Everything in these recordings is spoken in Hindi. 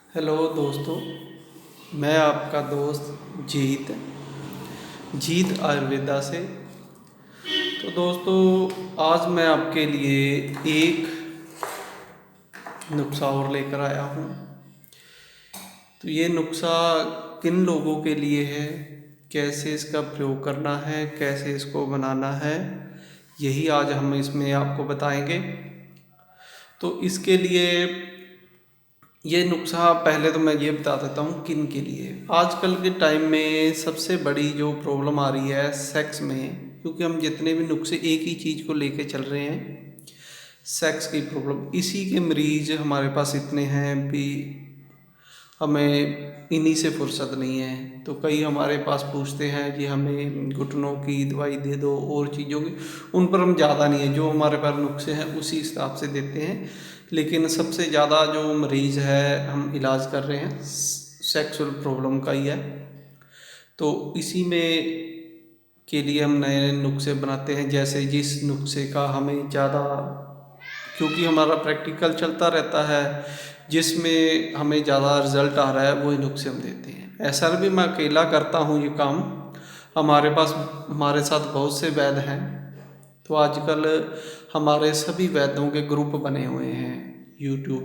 हेलो दोस्तों, मैं आपका दोस्त जीत जीत आयुर्वेदा से। तो दोस्तों, आज मैं आपके लिए एक नुस्खा और लेकर आया हूँ। तो ये नुस्खा किन लोगों के लिए है, कैसे इसका प्रयोग करना है, कैसे इसको बनाना है, यही आज हम इसमें आपको बताएंगे। तो इसके लिए ये नुस्खा पहले तो मैं ये बता देता हूँ किन के लिए। आजकल के टाइम में सबसे बड़ी जो प्रॉब्लम आ रही है सेक्स में, क्योंकि हम जितने भी नुस्खे एक ही चीज़ को लेके चल रहे हैं, सेक्स की प्रॉब्लम। इसी के मरीज हमारे पास इतने हैं भी, हमें इन्हीं से फुर्सत नहीं है। तो कई हमारे पास पूछते हैं कि हमें घुटनों की दवाई दे दो और चीज़ों की, उन पर हम ज़्यादा नहीं है, जो हमारे पास नुस्खे हैं उसी हिसाब से देते हैं। लेकिन सबसे ज़्यादा जो मरीज़ है हम इलाज कर रहे हैं सेक्सुअल प्रॉब्लम का ही है। तो इसी में के लिए हम नए नए नुस्खे बनाते हैं। जैसे जिस नुस्खे का हमें ज़्यादा, क्योंकि हमारा प्रैक्टिकल चलता रहता है, जिसमें हमें ज़्यादा रिजल्ट आ रहा है वही नुस्खे हम देते हैं। ऐसा भी मैं अकेला करता हूँ ये काम, हमारे साथ बहुत से वैद्य हैं। तो आजकल हमारे सभी वैद्यों के ग्रुप बने हुए हैं यूट्यूब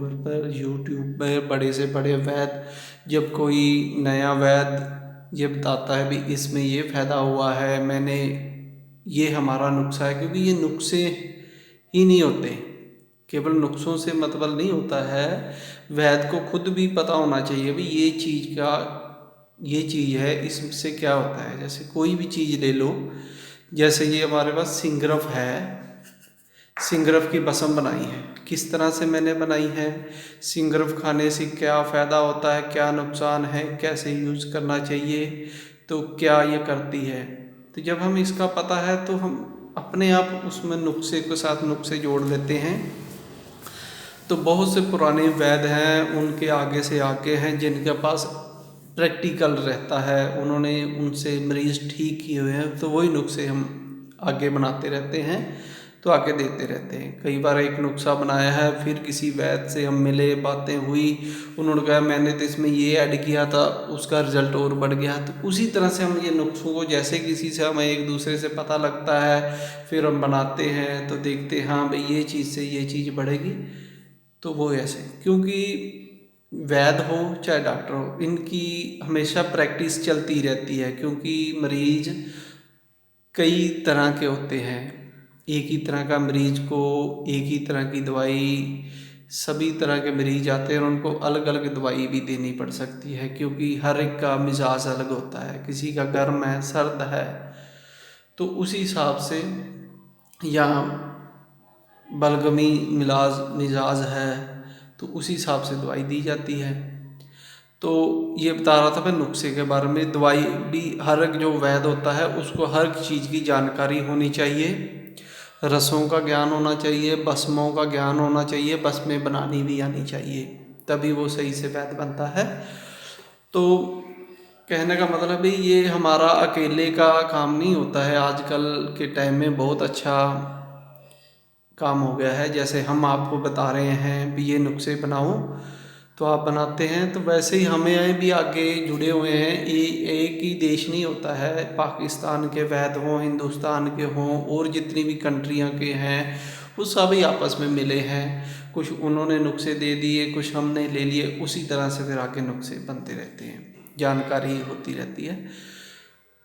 पर बड़े से बड़े वैद्य। जब कोई नया वैद्य ये बताता है भी इसमें ये फ़ायदा हुआ है, मैंने ये हमारा नुस्खा है, क्योंकि ये नुस्खे ही नहीं होते, केवल नुस्खों से मतलब नहीं होता है। वैद्य को खुद भी पता होना चाहिए भी ये चीज़ है, इससे क्या होता है। जैसे कोई भी चीज़ ले लो, जैसे ये हमारे पास सिंगरफ है, सिंगरफ की बसम बनाई है। किस तरह से मैंने बनाई है, सिंगरफ खाने से क्या फ़ायदा होता है, क्या नुकसान है, कैसे यूज़ करना चाहिए, तो क्या ये करती है। तो जब हम इसका पता है तो हम अपने आप उसमें नुस्खे के साथ नुस्खे जोड़ लेते हैं। तो बहुत से पुराने वैद्य हैं, उनके आगे से आगे हैं, जिनके पास प्रैक्टिकल रहता है, उन्होंने उनसे मरीज़ ठीक किए हुए हैं, तो वही नुस्खे हम आगे बनाते रहते हैं, तो आगे देते रहते हैं। कई बार एक नुस्खा बनाया है, फिर किसी वैद्य से हम मिले, बातें हुई, उन्होंने कहा मैंने तो इसमें ये ऐड किया था, उसका रिजल्ट और बढ़ गया। तो उसी तरह से हम ये नुस्खों को, जैसे किसी से हमें एक दूसरे से पता लगता है, फिर हम बनाते हैं, तो देखते हैं हाँ भाई ये चीज़ से ये चीज़ बढ़ेगी। तो वो ऐसे, क्योंकि वैद्य हो चाहे डॉक्टर हो, इनकी हमेशा प्रैक्टिस चलती रहती है, क्योंकि मरीज कई तरह के होते हैं। एक ही तरह का मरीज को एक ही तरह की दवाई, सभी तरह के मरीज आते हैं और उनको अलग अलग दवाई भी देनी पड़ सकती है, क्योंकि हर एक का मिजाज अलग होता है। किसी का गर्म है, सर्द है, तो उसी हिसाब से, या बलगमी मिजाज है, तो उसी हिसाब से दवाई दी जाती है। तो ये बता रहा था मैं नुस्खे के बारे में। दवाई भी हर एक जो वैद्य होता है उसको हर चीज़ की जानकारी होनी चाहिए, रसों का ज्ञान होना चाहिए, भस्मों का ज्ञान होना चाहिए, भस्में बनानी भी आनी चाहिए, तभी वो सही से वैद्य बनता है। तो कहने का मतलब भी ये हमारा अकेले का काम नहीं होता है। आजकल के टाइम में बहुत अच्छा काम हो गया है। जैसे हम आपको बता रहे हैं भी ये नुस्खे बनाओ, तो आप बनाते हैं, तो वैसे ही हमें भी आगे जुड़े हुए हैं। ये एक ही देश नहीं होता है, पाकिस्तान के वैद्य हों, हिंदुस्तान के हों, और जितनी भी कंट्रियां के हैं वो सभी आपस में मिले हैं। कुछ उन्होंने नुस्खे दे दिए, कुछ हमने ले लिए, उसी तरह से फिर आगे नुस्खे बनते रहते हैं, जानकारी होती रहती है।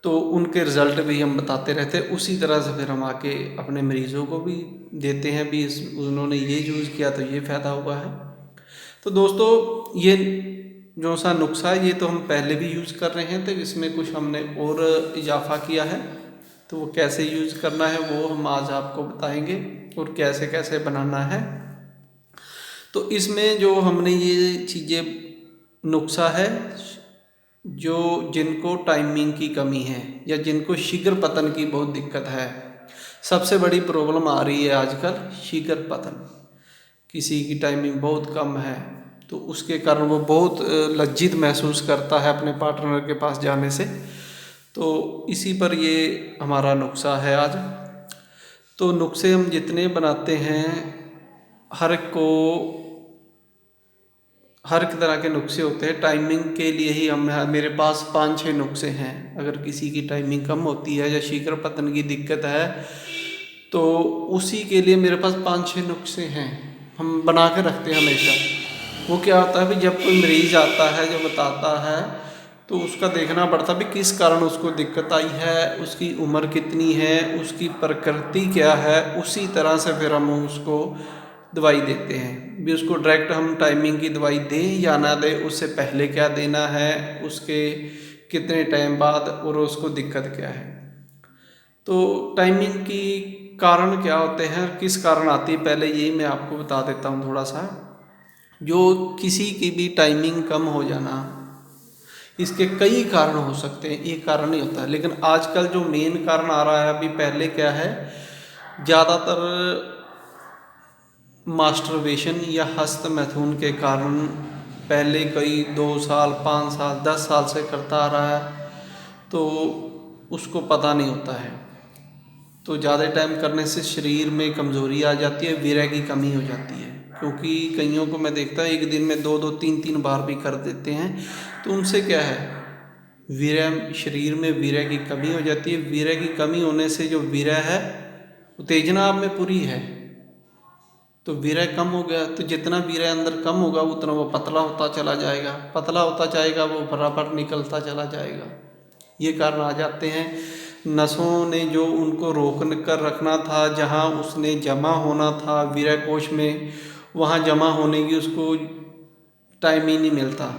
तो उनके रिज़ल्ट भी हम बताते रहते हैं। उसी तरह से फिर हम आके अपने मरीज़ों को भी देते हैं भी उन्होंने ये यूज़ किया तो ये फ़ायदा हुआ है। तो दोस्तों, ये जो सा नुस्खा है ये तो हम पहले भी यूज़ कर रहे हैं, तो इसमें कुछ हमने और इजाफा किया है। तो वो कैसे यूज़ करना है वो हम आज आपको बताएंगे, और कैसे कैसे बनाना है। तो इसमें जो हमने ये चीज़ें, नुस्खा है जो जिनको टाइमिंग की कमी है, या जिनको शीघ्र पतन की बहुत दिक्कत है। सबसे बड़ी प्रॉब्लम आ रही है आजकल शीघ्र पतन, किसी की टाइमिंग बहुत कम है, तो उसके कारण वो बहुत लज्जित महसूस करता है अपने पार्टनर के पास जाने से। तो इसी पर ये हमारा नुस्खा है आज। तो नुस्खे हम जितने बनाते हैं, हर एक को हर एक तरह के नुस्खे होते हैं। टाइमिंग के लिए ही हम मेरे पास 5-6 नुस्खे हैं। अगर किसी की टाइमिंग कम होती है या शीघ्र पतन की दिक्कत है तो उसी के लिए मेरे पास 5-6 नुस्खे हैं, हम बना के रखते हैं हमेशा। वो क्या होता है भी जब कोई मरीज़ आता है जो बताता है तो उसका देखना पड़ता है भी किस कारण उसको दिक्कत आई है, उसकी उम्र कितनी है, उसकी प्रकृति क्या है, उसी तरह से फिर हम उसको दवाई देते हैं। भी उसको डायरेक्ट हम टाइमिंग की दवाई दें या ना दें, उससे पहले क्या देना है, उसके कितने टाइम बाद, और उसको दिक्कत क्या है। तो टाइमिंग की कारण क्या होते हैं, किस कारण आती है, पहले यही मैं आपको बता देता हूँ थोड़ा सा। जो किसी की भी टाइमिंग कम हो जाना, इसके कई कारण हो सकते हैं, एक कारण नहीं होता है। लेकिन आजकल जो मेन कारण आ रहा है, अभी पहले क्या है, ज़्यादातर मास्टरबेशन या हस्त मैथुन के कारण पहले कई 2 साल 5 साल 10 साल से करता आ रहा है तो उसको पता नहीं होता है। तो ज़्यादा टाइम करने से शरीर में कमज़ोरी आ जाती है, वीर्य की कमी हो जाती है। क्योंकि कईयों को मैं देखता हूँ एक दिन में 2-2 3-3 बार भी कर देते हैं, तो उनसे क्या है, वीर्य, शरीर में वीर्य की कमी हो जाती है। वीर्य की कमी होने से जो वीर्य है उत्तेजना आप में पूरी है, तो वीर्य कम हो गया, तो जितना वीर्य अंदर कम होगा उतना वो पतला होता चला जाएगा, पतला होता जाएगा, वो बराबर निकलता चला जाएगा। ये कारण आ जाते हैं। नसों ने जो उनको रोक कर रखना था, जहाँ उसने जमा होना था वीर्य कोश में, वहाँ जमा होने की उसको टाइम ही नहीं मिलता।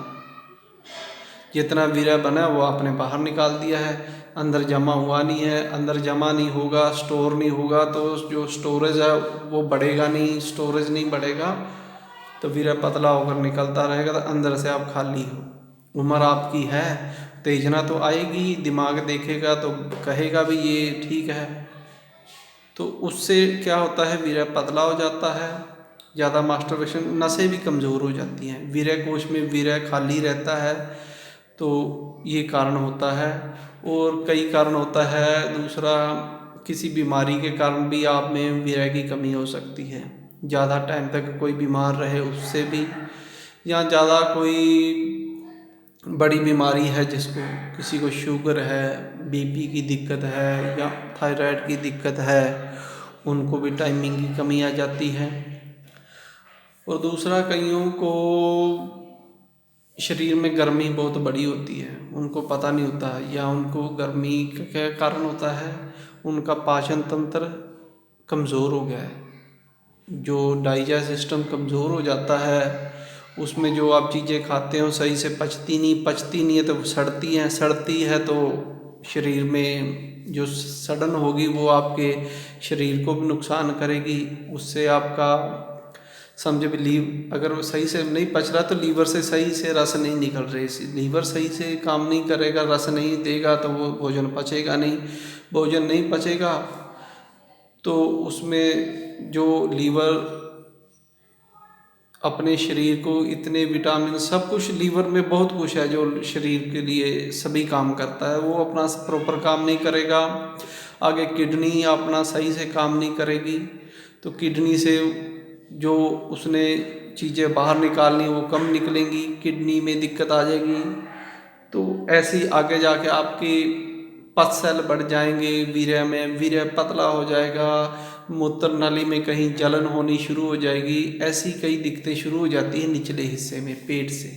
जितना वीर्य बना वो आपने बाहर निकाल दिया है, अंदर जमा हुआ नहीं है। अंदर जमा नहीं होगा, स्टोर नहीं होगा, तो जो स्टोरेज है वो बढ़ेगा नहीं, स्टोरेज नहीं बढ़ेगा तो वीर्य पतला होकर निकलता रहेगा, तो अंदर से आप खाली हो। उम्र आपकी है, उत्तेजना तो आएगी, दिमाग देखेगा तो कहेगा भी ये ठीक है, तो उससे क्या होता है, वीर्य पतला हो जाता है। ज़्यादा मास्टरबेशन, नसें भी कमज़ोर हो जाती हैं, वीर्य कोश में वीर्य खाली रहता है, तो ये कारण होता है। और कई कारण होता है, दूसरा किसी बीमारी के कारण भी आप में वीर्य की कमी हो सकती है। ज़्यादा टाइम तक कोई बीमार रहे उससे भी, या ज़्यादा कोई बड़ी बीमारी है, जिसको किसी को शुगर है, बीपी की दिक्कत है या थायराइड की दिक्कत है, उनको भी टाइमिंग की कमी आ जाती है। और दूसरा, कईयों को शरीर में गर्मी बहुत बड़ी होती है, उनको पता नहीं होता, या उनको गर्मी का क्या कारण होता है, उनका पाचन तंत्र कमज़ोर हो गया है। जो डाइजेस्ट सिस्टम कमज़ोर हो जाता है, उसमें जो आप चीज़ें खाते हो सही से पचती नहीं है, तो सड़ती है तो शरीर में जो सड़न होगी वो आपके शरीर को भी नुकसान करेगी। उससे आपका समझो भी अगर वो सही से नहीं पच रहा तो लीवर से सही से रस नहीं निकल रही, लीवर सही से काम नहीं करेगा, रस नहीं देगा तो वो भोजन पचेगा नहीं। भोजन नहीं पचेगा तो उसमें जो लीवर अपने शरीर को इतने विटामिन, सब कुछ लीवर में बहुत कुछ है जो शरीर के लिए सभी काम करता है, वो अपना प्रॉपर काम नहीं करेगा। आगे किडनी अपना सही से काम नहीं करेगी, तो किडनी से जो उसने चीज़ें बाहर निकालनी वो कम निकलेंगी, किडनी में दिक्कत आ जाएगी। तो ऐसे ही आगे जाके आपकी पथ सेल बढ़ जाएंगे, वीर्य में वीर्य पतला हो जाएगा, मूत्र नाली में कहीं जलन होनी शुरू हो जाएगी, ऐसी कई दिक्कतें शुरू हो जाती हैं निचले हिस्से में, पेट से।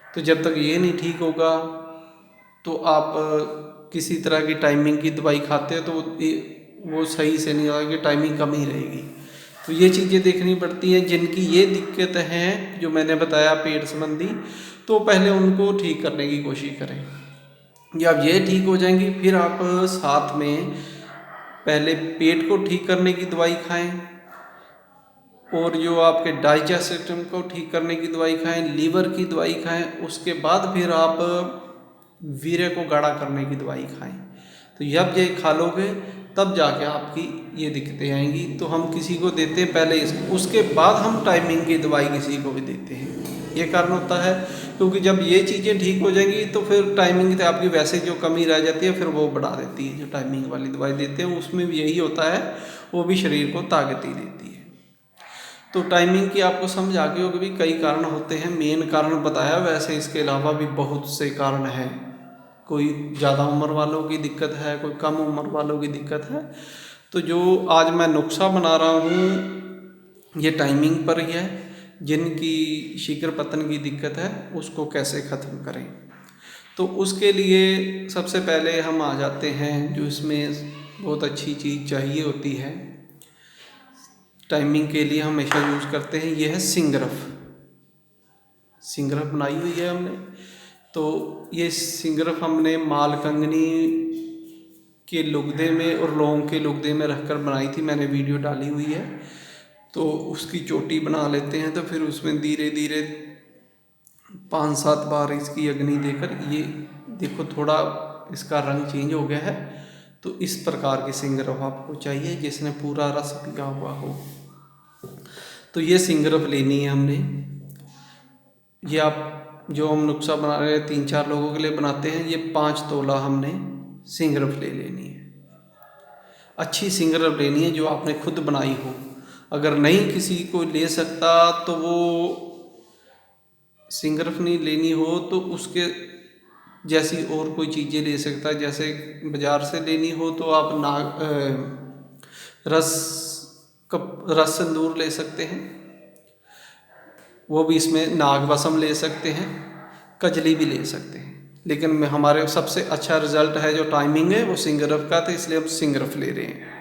तो जब तक ये नहीं ठीक होगा तो आप किसी तरह की टाइमिंग की दवाई खाते हो तो वो सही से नहीं होगा, कि टाइमिंग कम ही रहेगी। तो ये चीज़ें देखनी पड़ती हैं। जिनकी ये दिक्कत हैं जो मैंने बताया पेट संबंधी, तो पहले उनको ठीक करने की कोशिश करें। जब ये ठीक हो जाएंगी फिर आप साथ में पहले पेट को ठीक करने की दवाई खाएं, और जो आपके डाइजेस्ट सिस्टम को ठीक करने की दवाई खाएं, लीवर की दवाई खाएं, उसके बाद फिर आप वीर्य को गाढ़ा करने की दवाई खाएं। तो जब ये खा लोगे तब जाके आपकी ये दिक्कतें आएंगी। तो हम किसी को देते हैं पहले उसके बाद हम टाइमिंग की दवाई किसी को भी देते हैं। ये कारण होता है, क्योंकि जब ये चीज़ें ठीक हो जाएंगी तो फिर टाइमिंग से आपकी वैसे जो कमी रह जाती है फिर वो बढ़ा देती है। जो टाइमिंग वाली दवाई देते हैं उसमें भी यही होता है, वो भी शरीर को ताकत ही देती है। तो टाइमिंग की आपको समझ आ गई होगी भी कई कारण होते हैं, मेन कारण बताया, वैसे इसके अलावा भी बहुत से कारण हैं। कोई ज़्यादा उम्र वालों की दिक्कत है, कोई कम उम्र वालों की दिक्कत है। तो जो आज मैं नुस्खा बना रहा हूँ ये टाइमिंग पर ही है। जिनकी शीघ्र पतन की दिक्कत है उसको कैसे ख़त्म करें, तो उसके लिए सबसे पहले हम आ जाते हैं जो इसमें बहुत अच्छी चीज़ चाहिए होती है टाइमिंग के लिए हमेशा यूज़ करते हैं, ये है सिंगरफ। सिंगरफ बनाई हुई है हमने। तो ये सिंगरफ हमने मालकंगनी के लुगदे में और लौंग के लुगदे में रखकर बनाई थी, मैंने वीडियो डाली हुई है। तो उसकी चोटी बना लेते हैं, तो फिर उसमें धीरे धीरे 5-7 बार इसकी अग्नि देकर, ये देखो थोड़ा इसका रंग चेंज हो गया है। तो इस प्रकार की सिंगरफ आपको चाहिए जिसने पूरा रस पिया हुआ हो। तो ये सिंगरफ लेनी है हमने। ये आप जो हम नुस्खा बना रहे हैं 3-4 लोगों के लिए बनाते हैं, ये 5 तोला हमने सिंगरफ ले लेनी है। अच्छी सिंगरफ लेनी है जो आपने खुद बनाई हो। अगर नहीं किसी को ले सकता तो वो सिंगरफ नहीं लेनी हो तो उसके जैसी और कोई चीज़ें ले सकता है। जैसे बाज़ार से लेनी हो तो आप रस सिंदूर ले सकते हैं, वो भी इसमें नागवसम ले सकते हैं, कजली भी ले सकते हैं। लेकिन हमारे सबसे अच्छा रिजल्ट है जो टाइमिंग है वो सिंगरफ का, तो इसलिए हम सिंगरफ ले रहे हैं।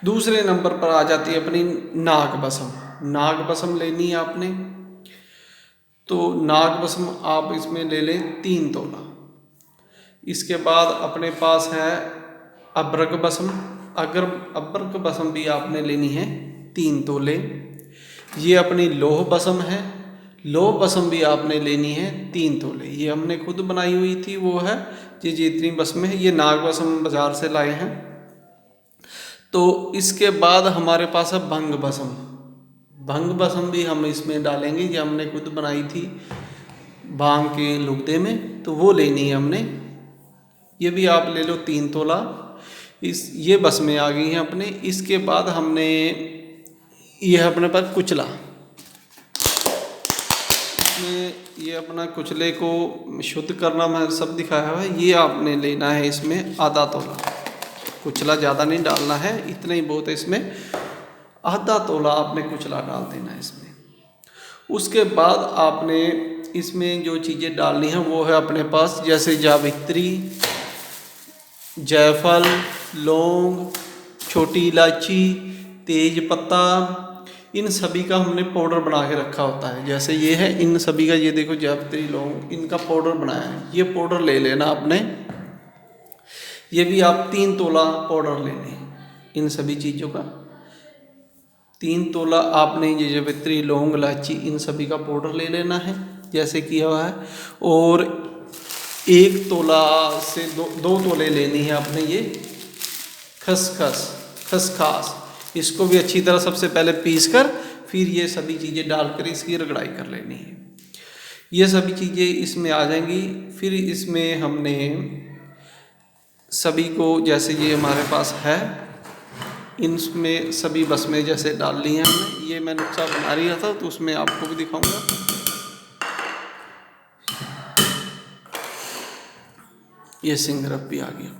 दूसरे नंबर पर आ जाती है अपनी नागवसम। नागवसम लेनी है आपने। तो नागवसम आप इसमें ले लें 3 तोला। इसके बाद अपने पास है अब्रक बसम। अगर अब्रक बसम भी आपने लेनी है 3 तोले। ये अपनी लोह बसम है। लोह बसम भी आपने लेनी है 3 तोले। ये हमने खुद बनाई हुई थी, वो है ये जितनी बसमें है। ये नाग बसम बाज़ार से लाए हैं। तो इसके बाद हमारे पास है भंग बसम। भंग बसम भी हम इसमें डालेंगे, ये हमने खुद बनाई थी भांग के लुगदे में, तो वो लेनी है हमने। ये भी आप ले लो 3 तोला। ये बस में आ गई हैं अपने। इसके बाद हमने ये अपने पास कुचला। इसमें ये अपना कुचले को शुद्ध करना मैं सब दिखाया हुआ है। ये आपने लेना है इसमें आधा तोला। कुचला ज़्यादा नहीं डालना है, इतना ही बहुत है इसमें। आधा तोला आपने कुचला डाल देना है इसमें। उसके बाद आपने इसमें जो चीज़ें डालनी हैं वो है अपने पास, जैसे जावित्री, जायफल, लौंग, छोटी इलायची, तेज पत्ता, इन सभी का हमने पाउडर बना के रखा होता है। जैसे ये है, इन सभी का ये देखो जावित्री, लौंग, इनका पाउडर बनाया है। ये पाउडर ले लेना आपने। ये भी आप 3 तोला पाउडर ले लें। इन सभी चीज़ों का 3 तोला आपने ये जावित्री, लौंग, इलायची, इन सभी का पाउडर ले लेना है जैसे किया हुआ है। और 1 तोला से 2 तोले लेनी है आपने ये खसखस। इसको भी अच्छी तरह सबसे पहले पीस कर फिर ये सभी चीज़ें डालकर इसकी रगड़ाई कर लेनी है। ये सभी चीज़ें इसमें आ जाएंगी। फिर इसमें हमने सभी को, जैसे ये हमारे पास है, इनमें सभी बस में जैसे डाल ली है हमने। ये मैं नुस्खा बना रहा था तो उसमें आपको भी दिखाऊंगा। ये सिंगरफ भी आ गई अपनी।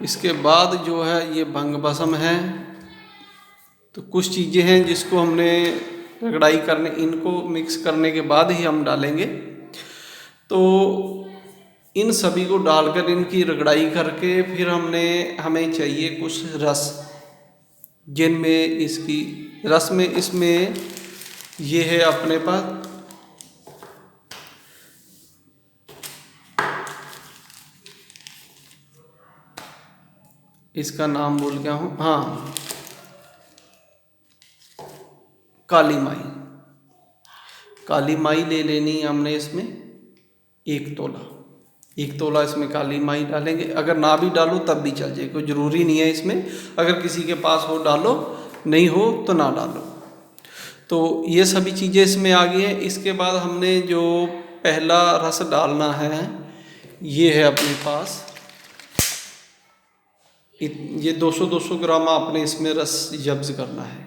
इसके बाद जो है ये भंग बसम है। तो कुछ चीज़ें हैं जिसको हमने रगड़ाई करने, इनको मिक्स करने के बाद ही हम डालेंगे। तो इन सभी को डालकर इनकी रगड़ाई करके फिर हमें चाहिए कुछ रस, जिनमें इसकी रस में इसमें ये है अपने पास इसका नाम भूल गया हूँ, हाँ, काली माई। काली माई ले लेनी है हमने इसमें 1 तोला। 1 तोला इसमें काली माई डालेंगे। अगर ना भी डालो तब भी चल जाए, कोई ज़रूरी नहीं है इसमें। अगर किसी के पास हो डालो, नहीं हो तो ना डालो। तो ये सभी चीज़ें इसमें आ गई हैं। इसके बाद हमने जो पहला रस डालना है ये है अपने पास, ये 200-200 ग्राम आपने इसमें रस जब्ज़ करना है।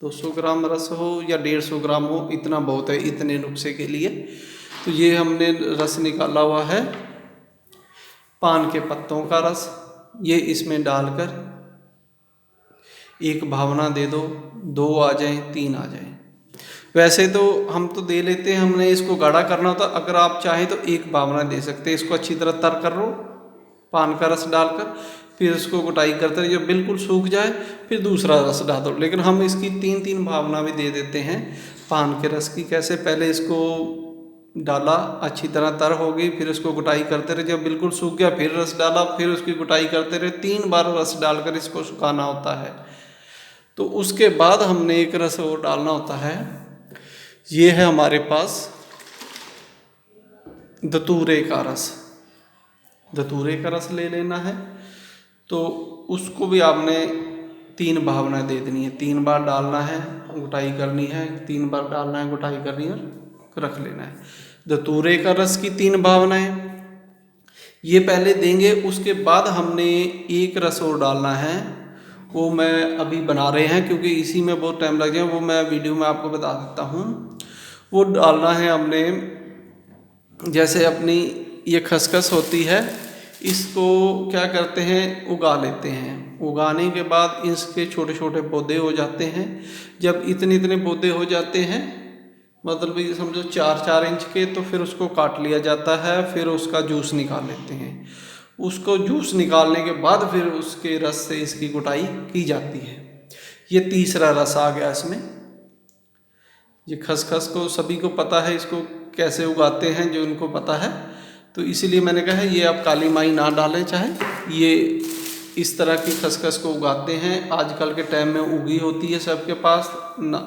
200 ग्राम रस हो या 150 ग्राम हो, इतना बहुत है इतने नुस्खे के लिए। तो ये हमने रस निकाला हुआ है पान के पत्तों का रस, ये इसमें डालकर एक भावना दे दो, 2 आ जाएं, 3 आ जाएं। वैसे तो हम तो दे लेते हैं, हमने इसको गाढ़ा करना होता। अगर आप चाहें तो एक भावना दे सकते हैं। इसको अच्छी तरह तर कर लो पान का रस डालकर, फिर इसको गुटाई करते रहिए, जब बिल्कुल सूख जाए फिर दूसरा रस डाल दो। लेकिन हम इसकी 3-3 भावना भी दे देते हैं पान के रस की। कैसे, पहले इसको डाला, अच्छी तरह तर हो गई, फिर उसको गुटाई करते रहे, जब बिल्कुल सूख गया फिर रस डाला, फिर उसकी गुटाई करते रहे। 3 बार रस डालकर इसको सुखाना होता है। तो उसके बाद हमने एक रस और डालना होता है। ये है हमारे पास धतूरे का रस। धतूरे का रस ले लेना है। तो उसको भी आपने 3 भावना दे देनी है। 3 बार डालना है, गुटाई करनी है, 3 बार डालना है, गुटाई करनी है और रख लेना है। धतूरे का रस की 3 भावनाएं ये पहले देंगे। उसके बाद हमने एक रस और डालना है, वो मैं अभी बना रहे हैं क्योंकि इसी में बहुत टाइम लग जाए, वो मैं वीडियो में आपको बता देता हूँ। वो डालना है हमने, जैसे अपनी ये खसखस होती है, इसको क्या करते हैं, उगा लेते हैं। उगाने के बाद इसके छोटे छोटे पौधे हो जाते हैं। जब इतने इतने पौधे हो जाते हैं, मतलब ये समझो 4-4 इंच के, तो फिर उसको काट लिया जाता है। फिर उसका जूस निकाल लेते हैं। उसको जूस निकालने के बाद फिर उसके रस से इसकी गुटाई की जाती है। ये तीसरा रस आ गया इसमें। ये खसखस को सभी को पता है, इसको कैसे उगाते हैं जो इनको पता है, तो इसीलिए मैंने कहा है ये आप काली माई ना डालें, चाहे ये इस तरह की खसखस को उगाते हैं। आजकल के टाइम में उगी होती है सबके पास ना,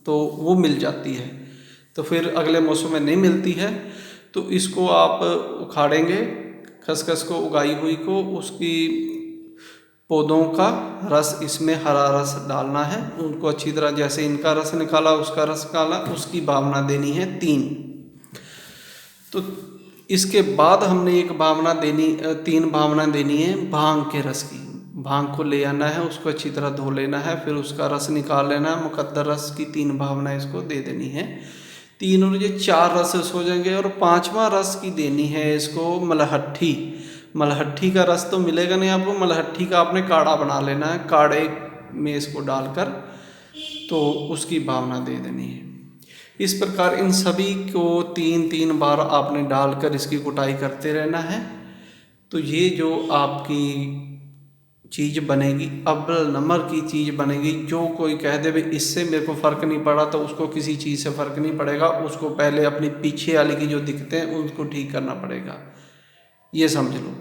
तो वो मिल जाती है। तो फिर अगले मौसम में नहीं मिलती है, तो इसको आप उखाड़ेंगे, खसखस को उगाई हुई को, उसकी पौधों का रस इसमें हरा रस डालना है। उनको अच्छी तरह, जैसे इनका रस निकाला उसका रस निकाला, उसकी भावना देनी है 3। तो इसके बाद हमने एक भावना देनी, 3 भावना देनी है भांग के रस की। भांग को ले आना है, उसको अच्छी तरह धो लेना है, फिर उसका रस निकाल लेना है। मुकद्दर रस की 3 भावना इसको दे देनी है। 3 और ये 4 रस हो जाएंगे। और 5वां रस की देनी है इसको मलहट्ठी। मलहट्ठी का रस तो मिलेगा नहीं आपको, मलहट्ठी का आपने काढ़ा बना लेना है। काढ़े में इसको डालकर तो उसकी भावना दे देनी है। इस प्रकार इन सभी को 3-3 बार आपने डालकर इसकी कुटाई करते रहना है। तो ये जो आपकी चीज़ बनेगी, अव्वल नंबर की चीज़ बनेगी। जो कोई कह दे भाई इससे मेरे को फ़र्क नहीं पड़ा, तो उसको किसी चीज़ से फ़र्क नहीं पड़ेगा। उसको पहले अपनी पीछे वाली की जो दिक्कतें हैं उनको ठीक करना पड़ेगा। ये समझ लो।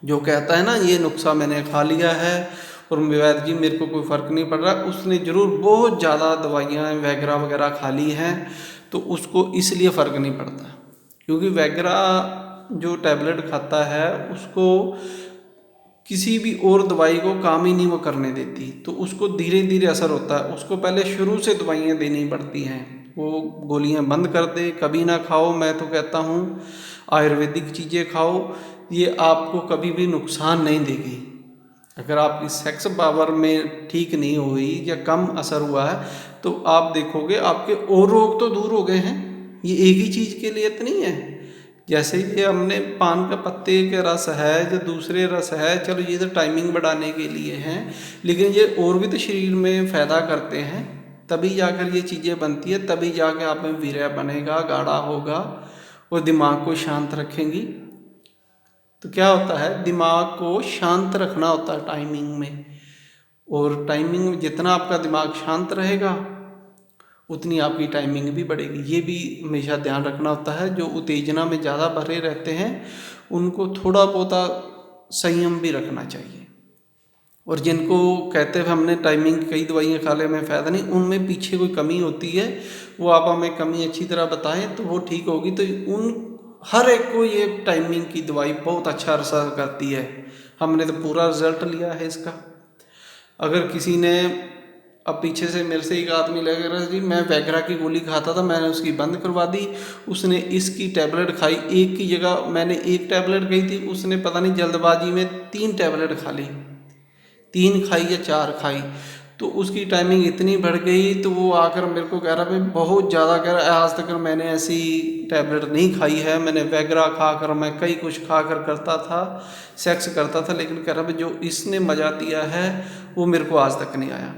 जो कहता है ना ये नुस्खा मैंने खा लिया है और वैद्य जी मेरे को कोई फ़र्क नहीं पड़ रहा, उसने ज़रूर बहुत ज़्यादा दवाइयाँ वगैरह वगैरह खा ली हैं, तो उसको इसलिए फ़र्क नहीं पड़ता। क्योंकि वगैरह जो टैबलेट खाता है उसको किसी भी और दवाई को काम ही नहीं वो करने देती, तो उसको धीरे धीरे असर होता है। उसको पहले शुरू से दवाइयाँ देनी पड़ती हैं। वो गोलियाँ बंद कर दे, कभी ना खाओ। मैं तो कहता हूँ आयुर्वेदिक चीज़ें खाओ, ये आपको कभी भी नुकसान नहीं देगी। अगर आपकी सेक्स पावर में ठीक नहीं हुई या कम असर हुआ है, तो आप देखोगे आपके और रोग तो दूर हो गए हैं। ये एक ही चीज़ के लिए तो नहीं है। जैसे ये हमने पान का पत्ते के रस है, जो दूसरे रस है, चलो ये तो टाइमिंग बढ़ाने के लिए हैं, लेकिन ये और भी तो शरीर में फ़ायदा करते हैं। तभी जाकर ये चीज़ें बनती है, तभी जाके आप में वीर्य बनेगा, गाढ़ा होगा और दिमाग को शांत रखेंगी। तो क्या होता है, दिमाग को शांत रखना होता है टाइमिंग में। और टाइमिंग में जितना आपका दिमाग शांत रहेगा उतनी आपकी टाइमिंग भी बढ़ेगी। ये भी हमेशा ध्यान रखना होता है। जो उत्तेजना में ज़्यादा भरे रहते हैं उनको थोड़ा बहुत संयम भी रखना चाहिए। और जिनको कहते हैं हमने टाइमिंग कई दवाइयाँ खा ले हमें फ़ायदा नहीं, उनमें पीछे कोई कमी होती है, वो आप हमें कमी अच्छी तरह बताएं तो वो ठीक होगी। तो उन हर एक को ये टाइमिंग की दवाई बहुत अच्छा असर करती है। हमने तो पूरा रिजल्ट लिया है इसका। अगर किसी ने, अब पीछे से मेरे से एक आदमी लग रहा जी मैं वैगरा की गोली खाता था, मैंने उसकी बंद करवा दी, उसने इसकी टैबलेट खाई। एक की जगह मैंने एक टैबलेट गई थी, उसने पता नहीं जल्दबाजी में 3 टैबलेट खा ली, 3 खाई या 4 खाई। तो उसकी टाइमिंग इतनी बढ़ गई, तो वो आकर मेरे को कह रहा भाई बहुत ज़्यादा, कह रहा आज तक मैंने ऐसी टैबलेट नहीं खाई है, मैंने वैगरा खाकर, मैं कई कुछ खाकर करता था, सेक्स करता था, लेकिन कह रहा भाई जो इसने मज़ा दिया है वो मेरे को आज तक नहीं आया।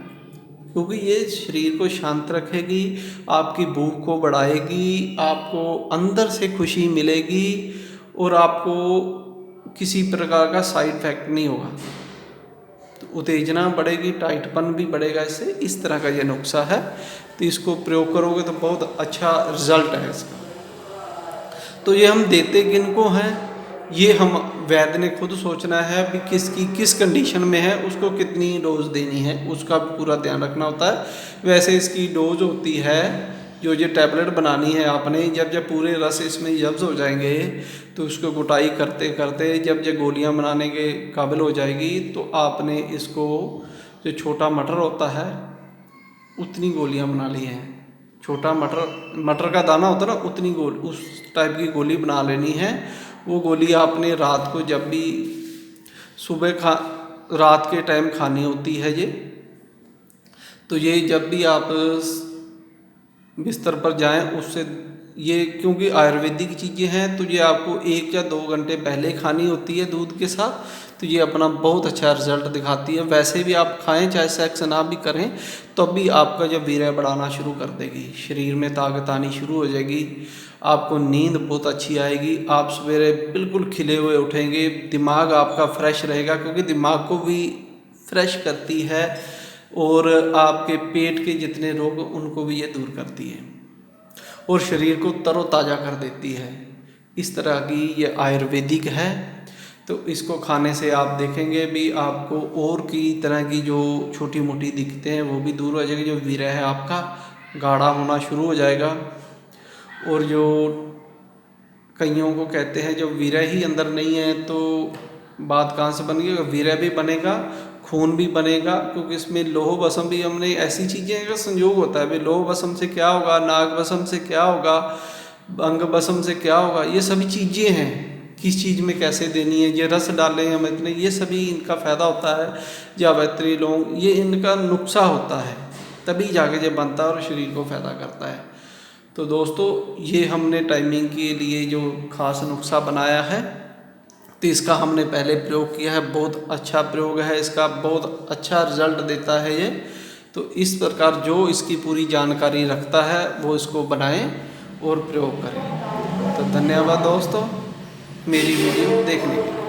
क्योंकि ये शरीर को शांत रखेगी, आपकी भूख को बढ़ाएगी, आपको अंदर से खुशी मिलेगी और आपको किसी प्रकार का साइड इफेक्ट नहीं होगा। तो उत्तेजना बढ़ेगी, टाइटपन भी बढ़ेगा इससे, इस तरह का ये नुस्खा है। तो इसको प्रयोग करोगे तो बहुत अच्छा रिजल्ट है इसका। तो ये हम देते किनको हैं, ये हम वैद्य ने खुद सोचना है भी किसकी किस कंडीशन में है, उसको कितनी डोज देनी है, उसका पूरा ध्यान रखना होता है। वैसे इसकी डोज होती है, जो ये टैबलेट बनानी है आपने, जब जब पूरे रस इसमें जब्स हो जाएंगे तो उसको गुटाई करते करते जब ये गोलियां बनाने के काबिल हो जाएगी, तो आपने इसको जो छोटा मटर होता है उतनी गोलियां बना ली हैं। छोटा मटर का दाना होता है ना, उतनी उस टाइप की गोली बना लेनी है। वो गोली आपने रात को जब भी रात के टाइम खानी होती है ये। तो ये जब भी आप बिस्तर पर जाएं उससे, ये क्योंकि आयुर्वेदिक चीज़ें हैं तो ये आपको 1 या 2 घंटे पहले खानी होती है दूध के साथ, तो ये अपना बहुत अच्छा रिजल्ट दिखाती है। वैसे भी आप खाएं चाहे सेक्स ना भी करें, तो भी आपका जब वीर्य बढ़ाना शुरू कर देगी, शरीर में ताकत आनी शुरू हो जाएगी, आपको नींद बहुत अच्छी आएगी, आप सवेरे बिल्कुल खिले हुए उठेंगे, दिमाग आपका फ्रेश रहेगा, क्योंकि दिमाग को भी फ्रेश करती है और आपके पेट के जितने रोग उनको भी ये दूर करती है और शरीर को तरोताज़ा कर देती है। इस तरह की ये आयुर्वेदिक है। तो इसको खाने से आप देखेंगे भी आपको और की तरह की जो छोटी मोटी दिक्कतें हैं वो भी दूर हो जाएगी, जो वीर्य है आपका गाढ़ा होना शुरू हो जाएगा। और जो कईयों को कहते हैं जो वीर्य ही अंदर नहीं है तो बात कहाँ से बनेगी, वीर्य भी बनेगा, खून भी बनेगा, क्योंकि इसमें लोह वसम भी, हमने ऐसी चीज़ें का संयोग होता है भाई, लोह वसम से क्या होगा, नाग वसम से क्या होगा, अंग वसम से क्या होगा, ये सभी चीज़ें हैं, किस चीज़ में कैसे देनी है, ये रस डालें हम इतने, ये सभी इनका फ़ायदा होता है। जावित्री लौंग, ये इनका नुस्खा होता है, तभी जाके ये बनता है और शरीर को फ़ायदा करता है। तो दोस्तों ये हमने टाइमिंग के लिए जो खास नुस्खा बनाया है, तो इसका हमने पहले प्रयोग किया है, बहुत अच्छा प्रयोग है इसका, बहुत अच्छा रिजल्ट देता है ये। तो इस प्रकार जो इसकी पूरी जानकारी रखता है वो इसको बनाएं और प्रयोग करें। तो धन्यवाद दोस्तों मेरी वीडियो देखने के लिए।